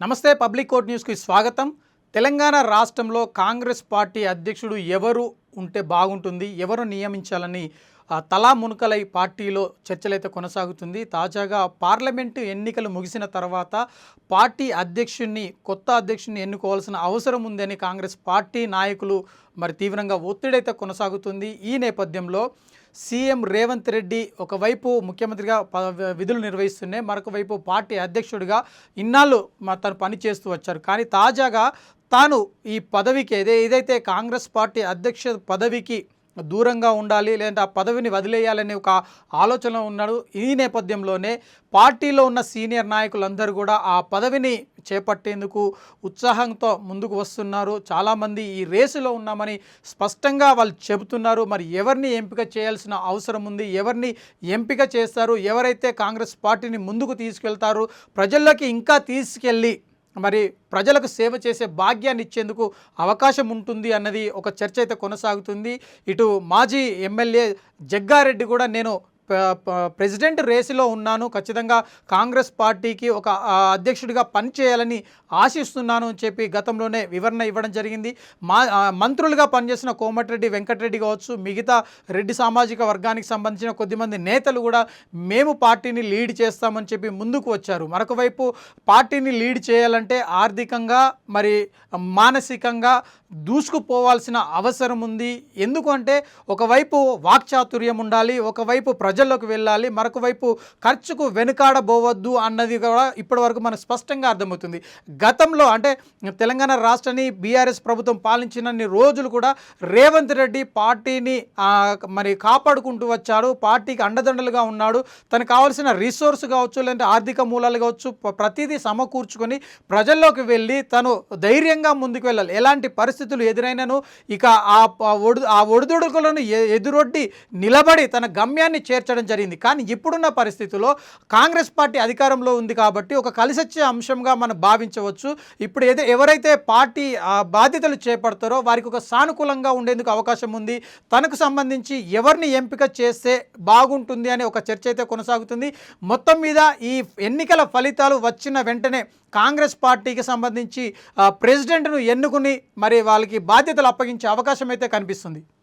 నమస్తే public court న్యూస్కి స్వాగతం. తెలంగాణ రాష్ట్రంలో కాంగ్రెస్ పార్టీ అధ్యక్షుడు ఎవరు ఉంటే బాగుంటుంది, ఎవరు నియమించాలని తలా మునకలై పార్టీలో చర్చలైతే కొనసాగుతుంది. తాజాగా పార్లమెంటు ఎన్నికలు ముగిసిన తర్వాత పార్టీ కొత్త అధ్యక్షుడిని ఎన్నుకోవాల్సిన అవసరం ఉందని కాంగ్రెస్ పార్టీ నాయకులు మరి తీవ్రంగా ఒత్తిడైతే కొనసాగుతుంది. ఈ నేపథ్యంలో సీఎం రేవంత్ రెడ్డి ఒకవైపు ముఖ్యమంత్రిగా విధులు నిర్వహిస్తూనే మరొక వైపు పార్టీ అధ్యక్షుడిగా ఇన్నాళ్ళు తను పనిచేస్తూ వచ్చారు. కానీ తాజాగా తాను ఈ పదవికి ఏదైతే కాంగ్రెస్ పార్టీ అధ్యక్ష పదవికి దూరంగా ఉండాలి, లేదంటే ఆ పదవిని వదిలేయాలనే ఒక ఆలోచన ఉన్నాడు. ఈ నేపథ్యంలోనే పార్టీలో ఉన్న సీనియర్ నాయకులందరూ కూడా ఆ పదవిని చేపట్టేందుకు ఉత్సాహంతో ముందుకు వస్తున్నారు. చాలామంది ఈ రేసులో ఉన్నామని స్పష్టంగా వాళ్ళు చెబుతున్నారు. మరి ఎవరిని ఎంపిక చేయాల్సిన అవసరం ఉంది, ఎవరిని ఎంపిక చేస్తారు, ఎవరైతే కాంగ్రెస్ పార్టీని ముందుకు తీసుకెళ్తారు, ప్రజల్లోకి ఇంకా తీసుకెళ్ళి మరి ప్రజలకు సేవ చేసే భాగ్యాన్ని ఇచ్చేందుకు అవకాశం ఉంటుంది అన్నది ఒక చర్చ అయితే కొనసాగుతుంది. ఇటు మాజీ ఎమ్మెల్యే జగ్గారెడ్డి కూడా నేను ప్రెసిడెంట్ రేసులో ఉన్నాను, ఖచ్చితంగా కాంగ్రెస్ పార్టీకి ఒక అధ్యక్షుడిగా పనిచేయాలని ఆశిస్తున్నాను అని చెప్పి గతంలోనే వివరణ ఇవ్వడం జరిగింది. మంత్రులుగా పనిచేసిన కోమటిరెడ్డి వెంకటరెడ్డి కావచ్చు, మిగతా రెడ్డి సామాజిక వర్గానికి సంబంధించిన కొద్దిమంది నేతలు కూడా మేము పార్టీని లీడ్ చేస్తామని చెప్పి ముందుకు వచ్చారు. మరొక వైపు పార్టీని లీడ్ చేయాలంటే ఆర్థికంగా మరి మానసికంగా దూసుకుపోవాల్సిన అవసరం ఉంది. ఎందుకంటే ఒకవైపు వాక్చాతుర్యం ఉండాలి, ఒకవైపు ప్రజల్లోకి వెళ్ళాలి, మరొక వైపు ఖర్చుకు వెనుకాడబోవద్దు అన్నది కూడా ఇప్పటివరకు మనకు స్పష్టంగా అర్థమవుతుంది. గతంలో అంటే తెలంగాణ రాష్ట్రాన్ని బీఆర్ఎస్ ప్రభుత్వం పాలించినన్ని రోజులు కూడా రేవంత్ రెడ్డి పార్టీని మరి కాపాడుకుంటూ వచ్చాడు, పార్టీకి అండదండలుగా ఉన్నాడు. తనకు కావాల్సిన రిసోర్స్ కావచ్చు, లేదంటే ఆర్థిక మూలాలు కావచ్చు, ప్రతిదీ సమకూర్చుకొని ప్రజల్లోకి వెళ్ళి తను ధైర్యంగా ముందుకు వెళ్ళాలి. ఎలాంటి పరిస్థితులు ఎదురైనను ఇక ఆ ఒడిదుడుకులను ఎదురొడ్డి నిలబడి తన గమ్యాన్ని చేర్చడం జరిగింది. కానీ ఇప్పుడున్న పరిస్థితుల్లో కాంగ్రెస్ పార్టీ అధికారంలో ఉంది కాబట్టి ఒక కలిసొచ్చే అంశంగా మనం భావించవచ్చు. ఇప్పుడు ఎవరైతే పార్టీ బాధ్యతలు చేపడతారో వారికి ఒక సానుకూలంగా ఉండేందుకు అవకాశం ఉంది. తనకు సంబంధించి ఎవరిని ఎంపిక చేస్తే బాగుంటుంది అనే ఒక చర్చ అయితే కొనసాగుతుంది. మొత్తం మీద ఈ ఎన్నికల ఫలితాలు వచ్చిన వెంటనే కాంగ్రెస్ పార్టీకి సంబంధించి ప్రెసిడెంట్ను ఎన్నుకుని మరి వాళ్ళకి బాధ్యతలు అప్పగించే అవకాశం అయితే కనిపిస్తుంది.